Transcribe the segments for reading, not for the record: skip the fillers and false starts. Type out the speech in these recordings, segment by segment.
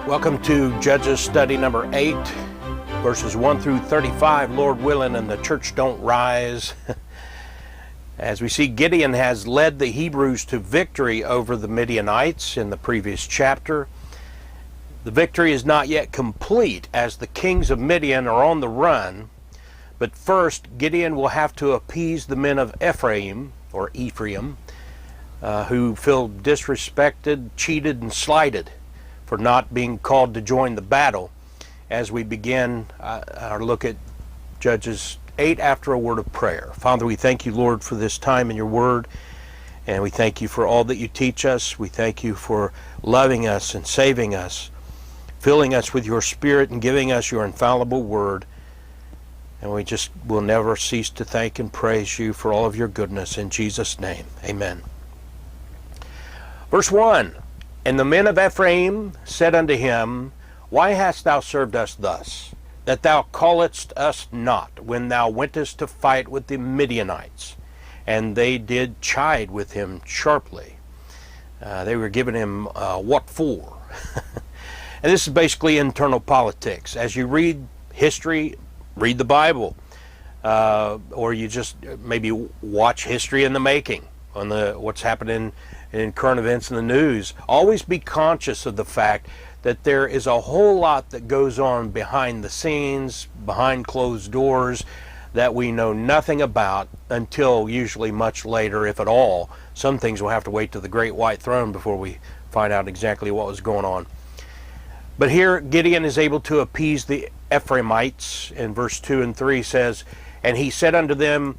Welcome to Judges study number 8, verses 1 through 35, Lord willing, and the church don't rise. As we see, Gideon has led the Hebrews to victory over the Midianites in the previous chapter. The victory is not yet complete as the kings of Midian are on the run, but first Gideon will have to appease the men of Ephraim, who feel disrespected, cheated, and slighted for not being called to join the battle, as we begin our look at Judges 8 after a word of prayer. Father, we thank you, Lord, for this time in your word, and we thank you for all that you teach us. We thank you for loving us and saving us, filling us with your Spirit and giving us your infallible word. And we just will never cease to thank and praise you for all of your goodness. In Jesus' name, amen. Verse 1, And the men of Ephraim said unto him, Why hast thou served us thus, that thou calledst us not when thou wentest to fight with the Midianites? And they did chide with him sharply. They were giving him what for? And this is basically internal politics. As you read history, read the Bible, or you just maybe watch history in the making on what's happening in current events in the news. Always be conscious of the fact that there is a whole lot that goes on behind the scenes, behind closed doors, that we know nothing about until usually much later, if at all. Some things will have to wait to the great white throne before we find out exactly what was going on. But here Gideon is able to appease the Ephraimites. In verse 2 and 3 says, And he said unto them,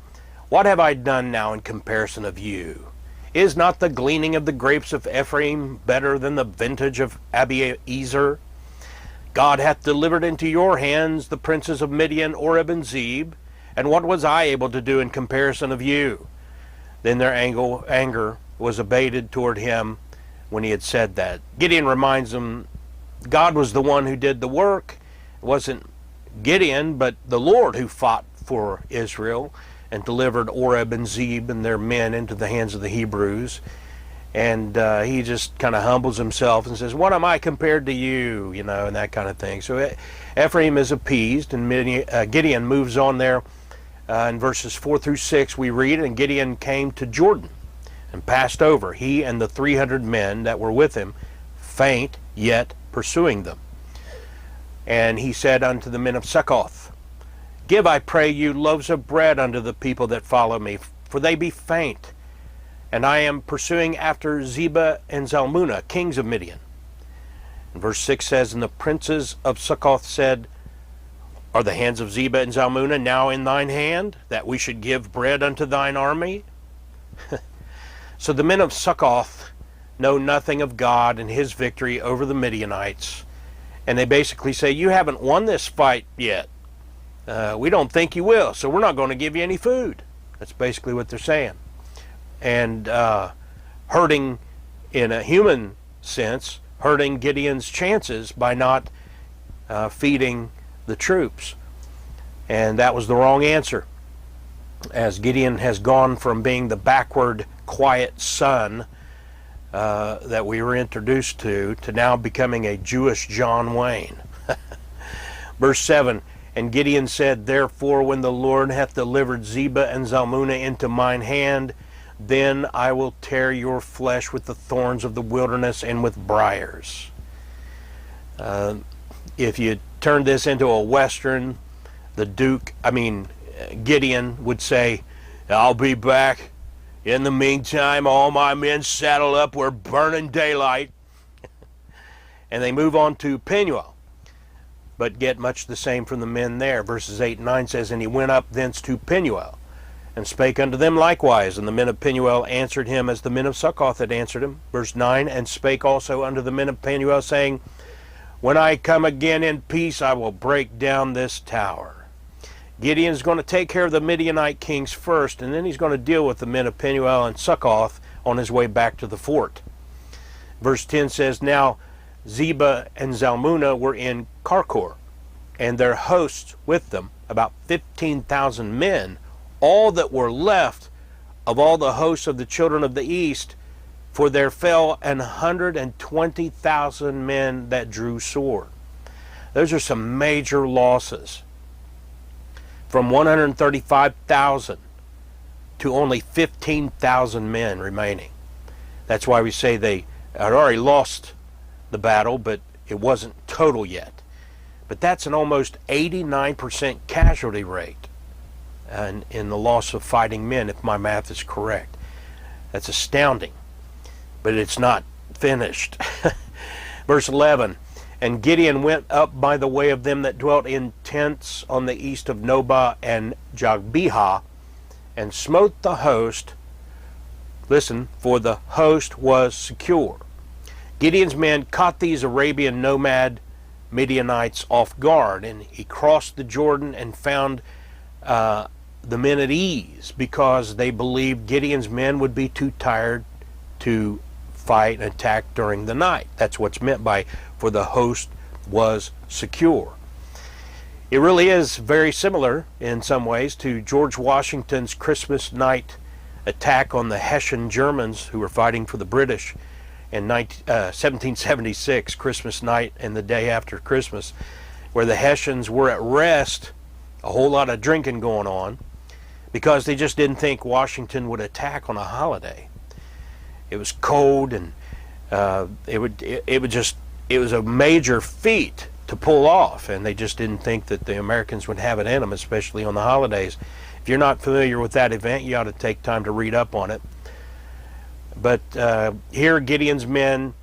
What have I done now in comparison of you? Is not the gleaning of the grapes of Ephraim better than the vintage of Abiezer? God hath delivered into your hands the princes of Midian, Oreb, and Zeb, and what was I able to do in comparison of you? Then their anger was abated toward him when he had said that. Gideon reminds them, God was the one who did the work. It wasn't Gideon, but the Lord who fought for Israel and delivered Oreb and Zeb and their men into the hands of the Hebrews. And he just kind of humbles himself and says, What am I compared to you? You know, and that kind of thing. So Ephraim is appeased, and Gideon moves on there. In verses 4 through 6 we read, And Gideon came to Jordan and passed over, he and the 300 men that were with him, faint, yet pursuing them. And he said unto the men of Succoth, Give, I pray you, loaves of bread unto the people that follow me, for they be faint. And I am pursuing after Zebah and Zalmunna, kings of Midian. And verse 6 says, And the princes of Succoth said, Are the hands of Zebah and Zalmunna now in thine hand, that we should give bread unto thine army? So the men of Succoth know nothing of God and his victory over the Midianites. And they basically say, You haven't won this fight yet. We don't think you will, so we're not going to give you any food. That's basically what they're saying. And hurting, in a human sense, hurting Gideon's chances by not feeding the troops. And that was the wrong answer, as Gideon has gone from being the backward, quiet son that we were introduced to now becoming a Jewish John Wayne. Verse 7, And Gideon said, Therefore, when the Lord hath delivered Zebah and Zalmunna into mine hand, then I will tear your flesh with the thorns of the wilderness and with briars. If you turn this into a Western, Gideon would say, I'll be back. In the meantime, all my men saddle up, we're burning daylight. And they move on to Penuel, but get much the same from the men there. Verses 8 and 9 says, And he went up thence to Penuel, and spake unto them likewise. And the men of Penuel answered him as the men of Succoth had answered him. Verse 9, And spake also unto the men of Penuel, saying, When I come again in peace, I will break down this tower. Gideon's going to take care of the Midianite kings first, and then he's going to deal with the men of Penuel and Succoth on his way back to the fort. Verse 10 says, Now Zebah and Zalmunna were in Karkor, and their hosts with them, about 15,000 men, all that were left of all the hosts of the children of the east, For there fell 120,000 men that drew sword. Those are some major losses. From 135,000 to only 15,000 men remaining. That's why we say they had already lost the battle, but it wasn't total yet. But that's an almost 89% casualty rate in the loss of fighting men, if my math is correct. That's astounding. But it's not finished. Verse 11, and Gideon went up by the way of them that dwelt in tents on the east of Nobah and Jogbehah, and smote the host. Listen, for the host was secure. Gideon's men caught these Arabian nomad Midianites off guard, and he crossed the Jordan and found the men at ease, because they believed Gideon's men would be too tired to fight and attack during the night. That's what's meant by for the host was secure. It really is very similar in some ways to George Washington's Christmas night attack on the Hessian Germans who were fighting for the British in 1776, Christmas night and the day after Christmas, where the Hessians were at rest, a whole lot of drinking going on, because they just didn't think Washington would attack on a holiday. It was cold, and it was a major feat to pull off, and they just didn't think that the Americans would have it in them, especially on the holidays. If you're not familiar with that event, you ought to take time to read up on it. But here Gideon's men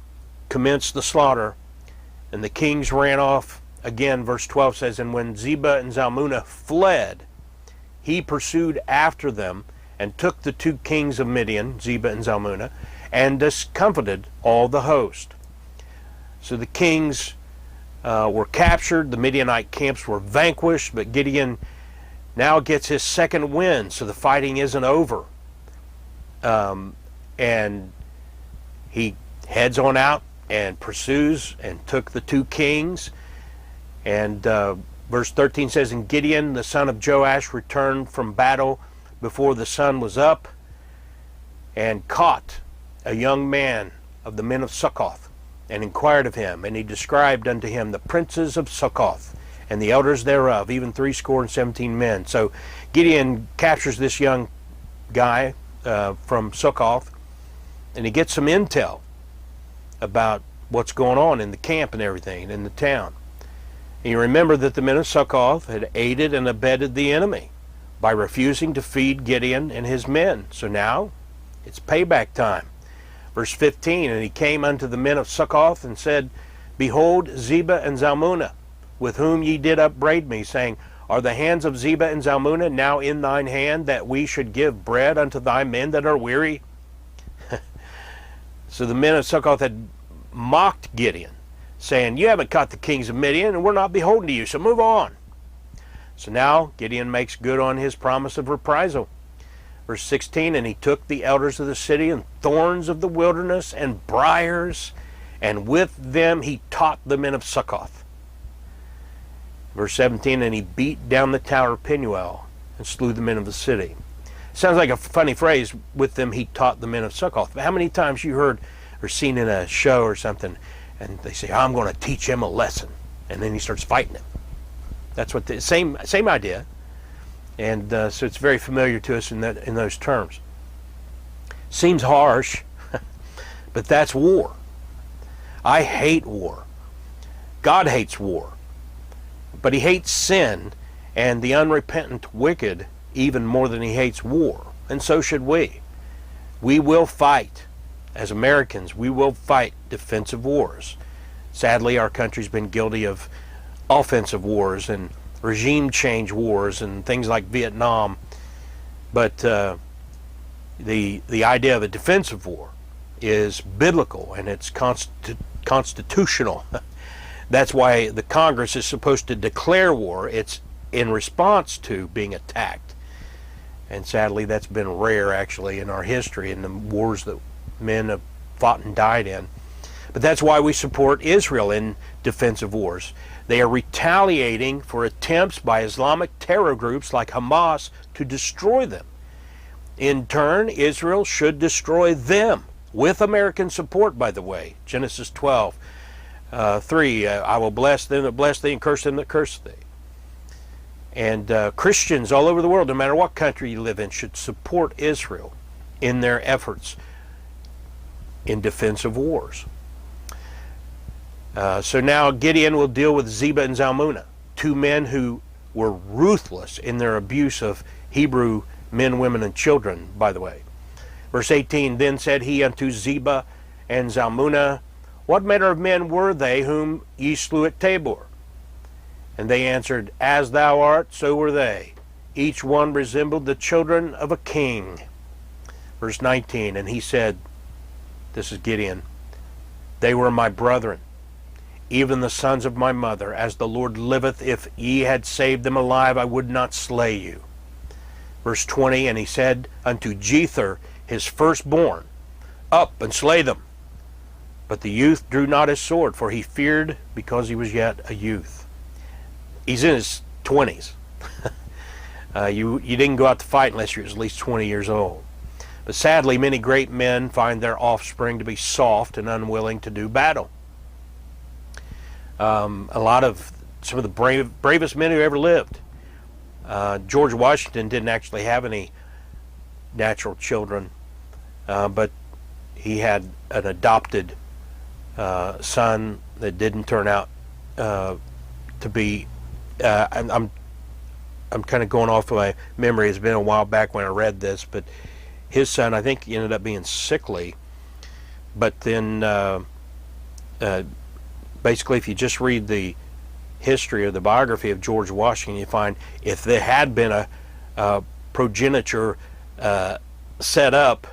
commenced the slaughter, and the kings ran off. Again, verse 12 says, and when Zebah and Zalmunna fled, he pursued after them, and took the two kings of Midian, Zebah and Zalmunna, and discomfited all the host. So the kings were captured, the Midianite camps were vanquished, but Gideon now gets his second win, so the fighting isn't over. And he heads on out and pursues and took the two kings. And verse 13 says, and Gideon the son of Joash returned from battle before the sun was up, and caught a young man of the men of Succoth, and inquired of him, and he described unto him the princes of Succoth, and the elders thereof, even 70 men. So Gideon captures this young guy from Succoth, and he gets some intel about what's going on in the camp and everything, in the town. And you remember that the men of Succoth had aided and abetted the enemy by refusing to feed Gideon and his men. So now it's payback time. Verse 15, and he came unto the men of Succoth and said, behold, Zebah and Zalmunna, with whom ye did upbraid me, saying, are the hands of Zebah and Zalmunna now in thine hand, that we should give bread unto thy men that are weary? So the men of Succoth had mocked Gideon, saying, you haven't caught the kings of Midian, and we're not beholden to you, so move on. So now Gideon makes good on his promise of reprisal. Verse 16, and he took the elders of the city, and thorns of the wilderness, and briars, and with them he taught the men of Succoth. Verse 17, and he beat down the tower of Penuel, and slew the men of the city. Sounds like a funny phrase, with them he taught the men of Succoth. But how many times you heard or seen in a show or something, and they say, I'm going to teach him a lesson, and then he starts fighting him. That's what the same idea. And so it's very familiar to us in those terms. Seems harsh, but that's war. I hate war. God hates war. But he hates sin and the unrepentant wicked even more than he hates war. And so should we. We will fight. As Americans, we will fight defensive wars. Sadly, our country's been guilty of offensive wars and regime change wars and things like Vietnam. But the idea of a defensive war is biblical, and it's constitutional. That's why the Congress is supposed to declare war. It's in response to being attacked. And sadly, that's been rare, actually, in our history, in the wars that men have fought and died in. But that's why we support Israel in defensive wars. They are retaliating for attempts by Islamic terror groups like Hamas to destroy them. In turn, Israel should destroy them with American support, by the way. Genesis 12, 3, I will bless them that bless thee and curse them that curse thee. And Christians all over the world, no matter what country you live in, should support Israel in their efforts in defense of wars. So now Gideon will deal with Zebah and Zalmunna, two men who were ruthless in their abuse of Hebrew men, women, and children, by the way. Verse 18, then said he unto Zebah and Zalmunna, what manner of men were they whom ye slew at Tabor? And they answered, as thou art, so were they. Each one resembled the children of a king. Verse 19, and he said, this is Gideon, they were my brethren, even the sons of my mother. As the Lord liveth, if ye had saved them alive, I would not slay you. Verse 20, and he said unto Jether, his firstborn, up and slay them. But the youth drew not his sword, for he feared, because he was yet a youth. He's in his 20s. You didn't go out to fight unless you were at least 20 years old. But sadly, many great men find their offspring to be soft and unwilling to do battle. Some of the bravest men who ever lived. George Washington didn't actually have any natural children, but he had an adopted son that didn't turn out to be. I'm kind of going off of my memory. It's been a while back when I read this, but his son, I think, ended up being sickly. But then, basically, if you just read the history or the biography of George Washington, you find if there had been a progeniture set up,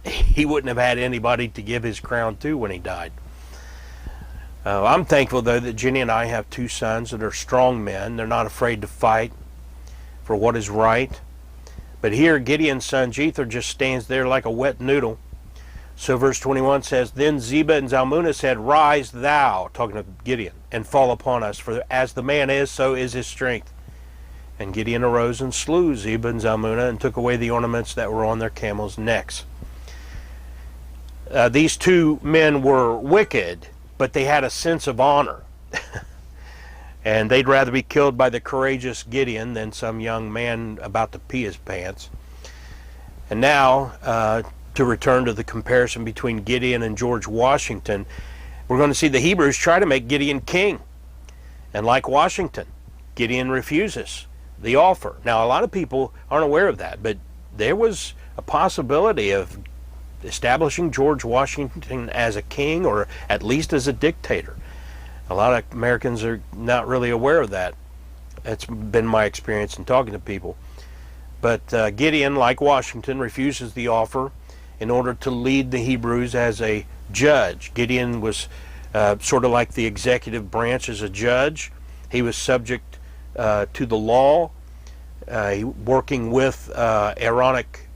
he wouldn't have had anybody to give his crown to when he died. I'm thankful, though, that Jenny and I have two sons that are strong men. They're not afraid to fight for what is right. But here, Gideon's son Jether just stands there like a wet noodle. So verse 21 says, then Zebah and Zalmunna said, rise thou, talking to Gideon, and fall upon us, for as the man is, so is his strength. And Gideon arose and slew Zebah and Zalmunna, and took away the ornaments that were on their camels' necks. These two men were wicked, but they had a sense of honor. And they'd rather be killed by the courageous Gideon than some young man about to pee his pants. And now, to return to the comparison between Gideon and George Washington, we're going to see the Hebrews try to make Gideon king. And like Washington, Gideon refuses the offer. Now, a lot of people aren't aware of that, but there was a possibility of establishing George Washington as a king, or at least as a dictator. A lot of Americans are not really aware of that. That's been my experience in talking to people. But Gideon, like Washington, refuses the offer in order to lead the Hebrews as a judge. Gideon was sort of like the executive branch as a judge. He was subject to the law, working with the Aaronic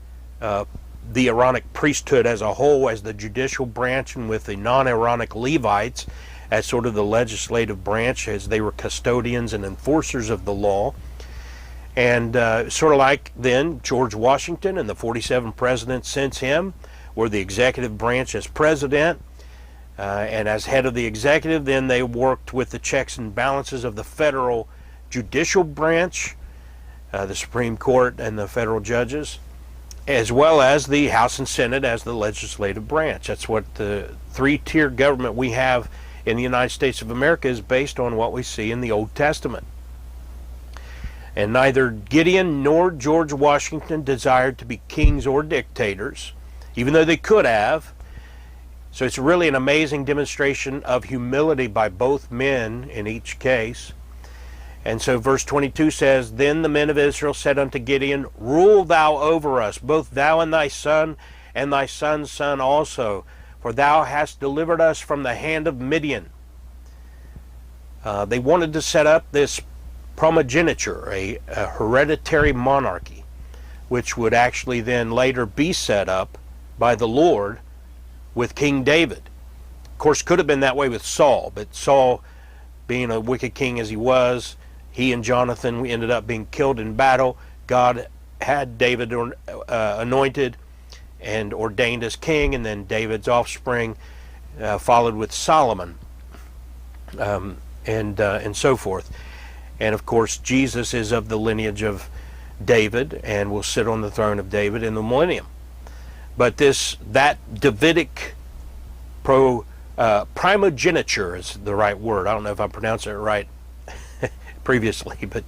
priesthood as a whole as the judicial branch, and with the non-Aaronic Levites as sort of the legislative branch, as they were custodians and enforcers of the law. And sort of like then George Washington and the 47 presidents since him were the executive branch as president, and as head of the executive, then they worked with the checks and balances of the federal judicial branch, the Supreme Court and the federal judges, as well as the House and Senate as the legislative branch. That's what the three-tier government we have in the United States of America is based on what we see in the Old Testament. And neither Gideon nor George Washington desired to be kings or dictators, even though they could have. So it's really an amazing demonstration of humility by both men in each case. And so verse 22 says, then the men of Israel said unto Gideon, rule thou over us, both thou and thy son and thy son's son also, for thou hast delivered us from the hand of Midian. They wanted to set up this primogeniture, a hereditary monarchy, which would actually then later be set up by the Lord with King David. Of course, could have been that way with Saul, but Saul, being a wicked king as he was, he and Jonathan ended up being killed in battle. God had David anointed, and ordained as king, and then David's offspring followed with Solomon, and so forth. And of course, Jesus is of the lineage of David and will sit on the throne of David in the millennium. But that Davidic primogeniture is the right word. I don't know if I pronounced it right previously, but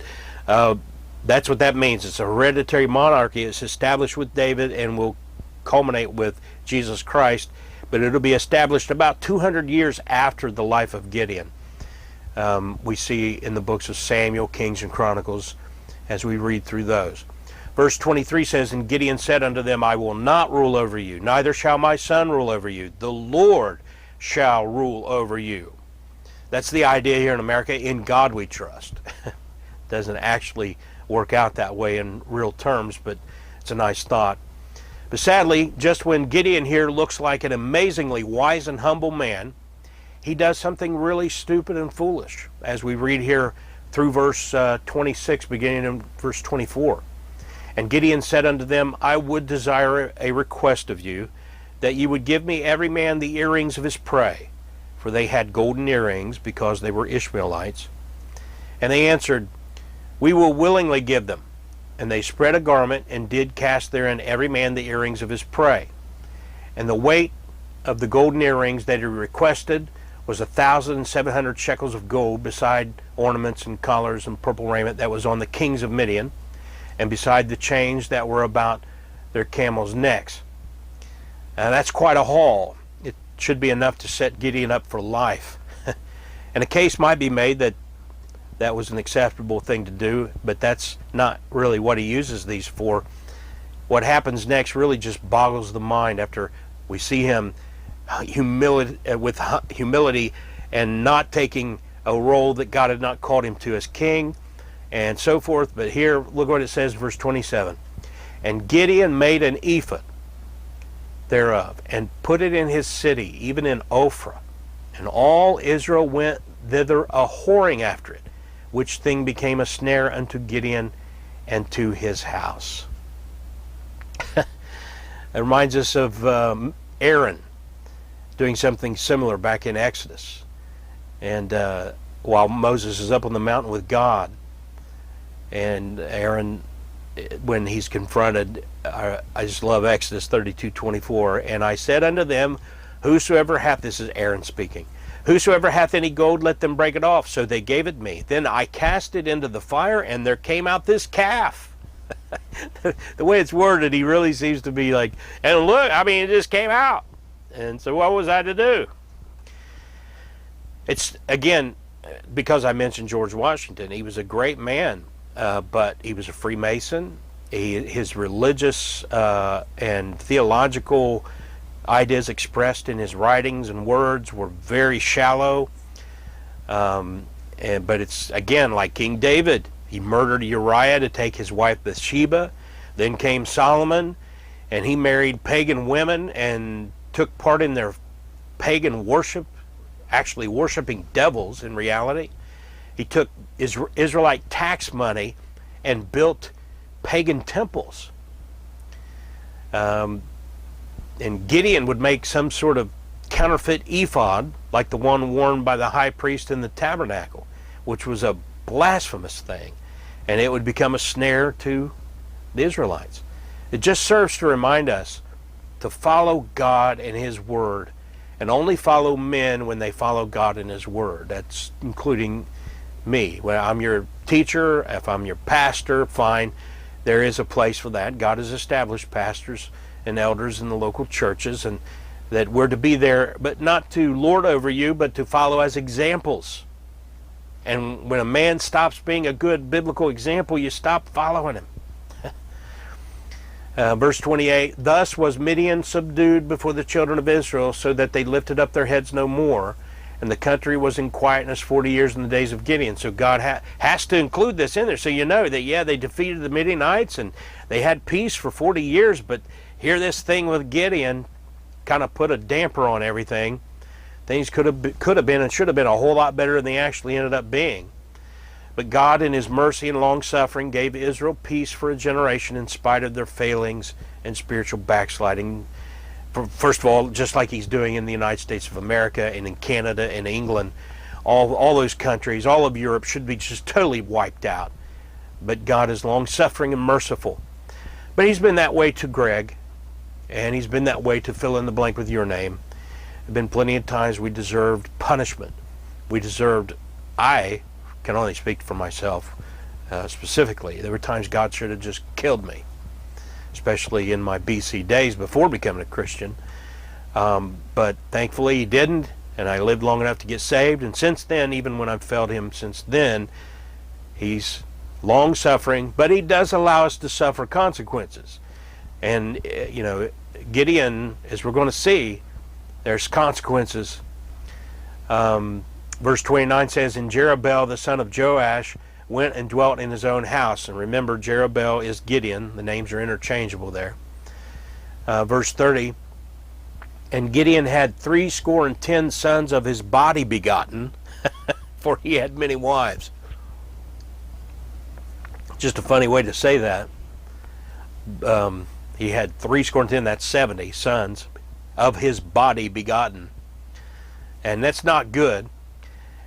that's what that means. It's a hereditary monarchy. It's established with David and will culminate with Jesus Christ, but it'll be established about 200 years after the life of Gideon. We see in the books of Samuel, Kings, and Chronicles as we read through those. Verse 23 says, "And Gideon said unto them, I will not rule over you, neither shall my son rule over you. The Lord shall rule over you." That's the idea here in America. In God we trust. Doesn't actually work out that way in real terms, but it's a nice thought. But sadly, just when Gideon here looks like an amazingly wise and humble man, he does something really stupid and foolish, as we read here through verse 26, beginning in verse 24. "And Gideon said unto them, I would desire a request of you, that ye would give me every man the earrings of his prey. For they had golden earrings, because they were Ishmaelites. And they answered, We will willingly give them. And they spread a garment, and did cast therein every man the earrings of his prey. And the weight of the golden earrings that he requested was 1,700 shekels of gold, beside ornaments and collars and purple raiment that was on the kings of Midian, and beside the chains that were about their camels' necks." Now that's quite a haul. It should be enough to set Gideon up for life. And a case might be made that that was an acceptable thing to do, but that's not really what he uses these for. What happens next really just boggles the mind after we see him with humility and not taking a role that God had not called him to as king and so forth. But here, look what it says, verse 27. "And Gideon made an ephod thereof, and put it in his city, even in Ophrah. And all Israel went thither a-whoring after it, which thing became a snare unto Gideon and to his house." It reminds us of Aaron doing something similar back in Exodus. And while Moses is up on the mountain with God, and Aaron, when he's confronted, I just love Exodus 32:24. "And I said unto them, whosoever hath," this is Aaron speaking, "whosoever hath any gold, let them break it off. So they gave it me. Then I cast it into the fire, and there came out this calf." The way it's worded, he really seems to be like, and look, I mean, it just came out. And so what was I to do? It's, again, because I mentioned George Washington. He was a great man, but he was a Freemason. His religious and theological ideas expressed in his writings and words were very shallow. But it's, again, like King David. He murdered Uriah to take his wife Bathsheba. Then came Solomon, and he married pagan women and took part in their pagan worship, actually worshiping devils in reality. He took Israelite tax money and built pagan temples. And Gideon would make some sort of counterfeit ephod, like the one worn by the high priest in the tabernacle, which was a blasphemous thing. And it would become a snare to the Israelites. It just serves to remind us to follow God and His Word, and only follow men when they follow God and His Word. That's including me. When I'm your teacher, if I'm your pastor, fine. There is a place for that. God has established pastors and elders in the local churches, and that we're to be there, but not to lord over you, but to follow as examples. And when a man stops being a good biblical example, you stop following him. Verse 28, "Thus was Midian subdued before the children of Israel, so that they lifted up their heads no more. And the country was in quietness 40 years in the days of Gideon." So God has to include this in there. So you know that, yeah, they defeated the Midianites and they had peace for 40 years. But here this thing with Gideon kind of put a damper on everything. Things could have been and should have been a whole lot better than they actually ended up being. But God in his mercy and long-suffering gave Israel peace for a generation in spite of their failings and spiritual backsliding. First of all, just like he's doing in the United States of America and in Canada and England, all those countries, all of Europe should be just totally wiped out. But God is long-suffering and merciful. But he's been that way to Greg, and he's been that way to fill in the blank with your name. There have been plenty of times we deserved punishment. I can only speak for myself specifically. There were times God should have just killed me, especially in my BC days before becoming a Christian. But thankfully he didn't, and I lived long enough to get saved. And since then, even when I've failed him since then, he's long-suffering, but he does allow us to suffer consequences. And, Gideon, as we're going to see, there's consequences. Verse 29 says, and Jerubbaal, the son of Joash, went and dwelt in his own house. And remember, Jerubbaal is Gideon. The names are interchangeable there. Verse 30, and Gideon had 70 sons of his body begotten, for he had many wives. Just a funny way to say that. He had 70, that's 70 sons of his body begotten. And that's not good.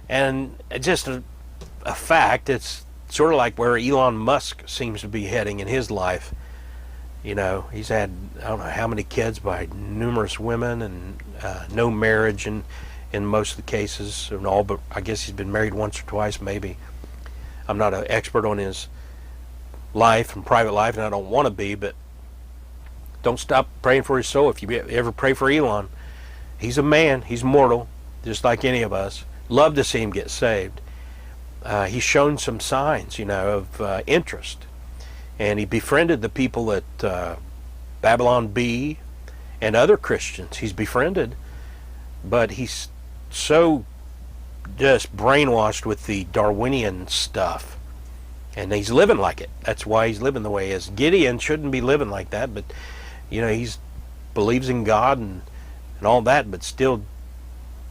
And just a fact, it's sort of like where Elon Musk seems to be heading in his life. He's had, I don't know how many kids by numerous women, and no marriage in most of the cases and all, but I guess he's been married once or twice maybe. I'm not an expert on his life and private life, and I don't want to be, but don't stop praying for his soul. If you ever pray for Elon, he's a man, he's mortal, just like any of us. Love to see him get saved. He's shown some signs, of interest. And he befriended the people at Babylon Bee and other Christians. He's befriended, but he's so just brainwashed with the Darwinian stuff. And he's living like it. That's why he's living the way he is. Gideon shouldn't be living like that, but he's believes in God and all that, but still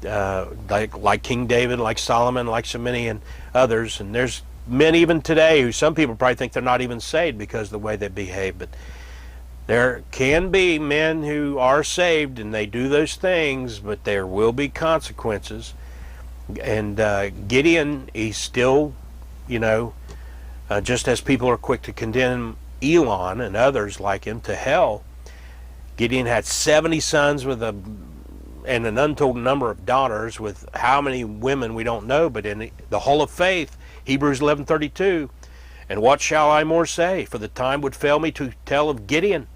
like King David, like Solomon, like so many and others. And there's men even today who some people probably think they're not even saved because of the way they behave. But there can be men who are saved and they do those things, but there will be consequences. And Gideon, he's still, just as people are quick to condemn Elon and others like him to hell, Gideon had 70 sons and an untold number of daughters, with how many women we don't know, but in the Hall of Faith, Hebrews 11:32, and what shall I more say? For the time would fail me to tell of Gideon.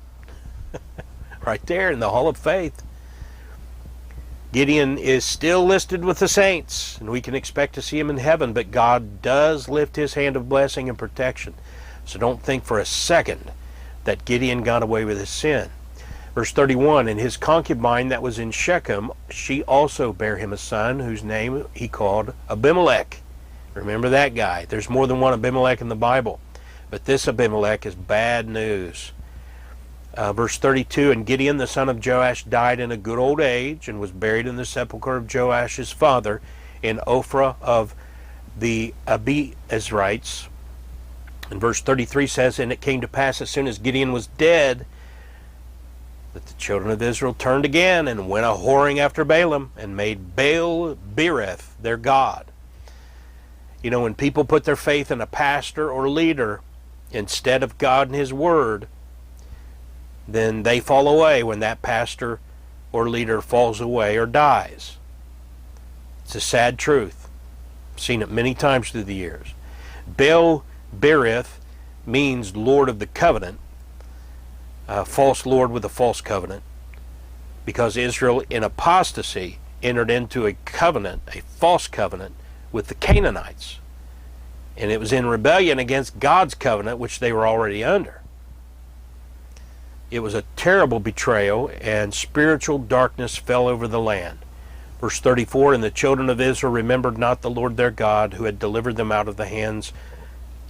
Right there in the Hall of Faith. Gideon is still listed with the saints, and we can expect to see him in heaven, but God does lift his hand of blessing and protection. So don't think for a second that Gideon got away with his sin. Verse 31, and his concubine that was in Shechem, she also bare him a son, whose name he called Abimelech. Remember that guy. There's more than one Abimelech in the Bible, but this Abimelech is bad news. Verse 32, and Gideon the son of Joash died in a good old age, and was buried in the sepulchre of Joash his father, in Ophrah of the Abiezrites. And verse 33 says, and it came to pass as soon as Gideon was dead, that the children of Israel turned again and went a whoring after Balaam, and made Baal-berith their god. When people put their faith in a pastor or leader instead of God and his word, then they fall away when that pastor or leader falls away or dies. It's a sad truth. I've seen it many times through the years. Baal-berith means Lord of the covenant, false Lord with a false covenant, because Israel in apostasy entered into a covenant, a false covenant, with the Canaanites. And it was in rebellion against God's covenant, which they were already under. It was a terrible betrayal, and spiritual darkness fell over the land. Verse 34, and the children of Israel remembered not the Lord their God, who had delivered them out of the hands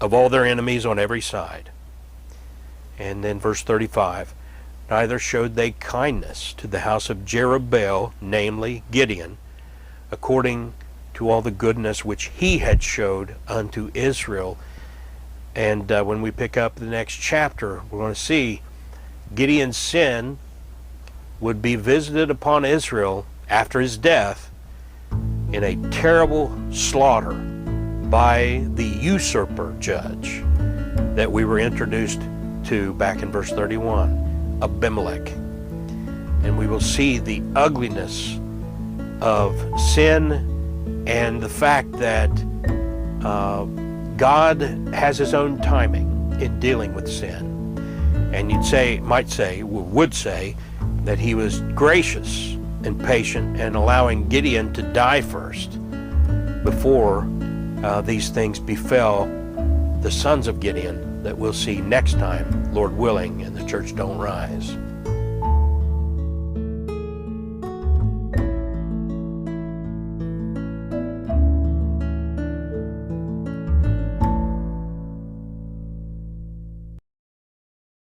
of all their enemies on every side. And then verse 35, neither showed they kindness to the house of Jerubbaal, namely Gideon, according to all the goodness which he had showed unto Israel. And when we pick up the next chapter, we're going to see Gideon's sin would be visited upon Israel after his death in a terrible slaughter by the usurper judge that we were introduced to back in verse 31, Abimelech. And we will see the ugliness of sin and the fact that God has his own timing in dealing with sin. And would say that he was gracious and patient and allowing Gideon to die first before these things befell the sons of Gideon that we'll see next time, Lord willing, and the church don't rise.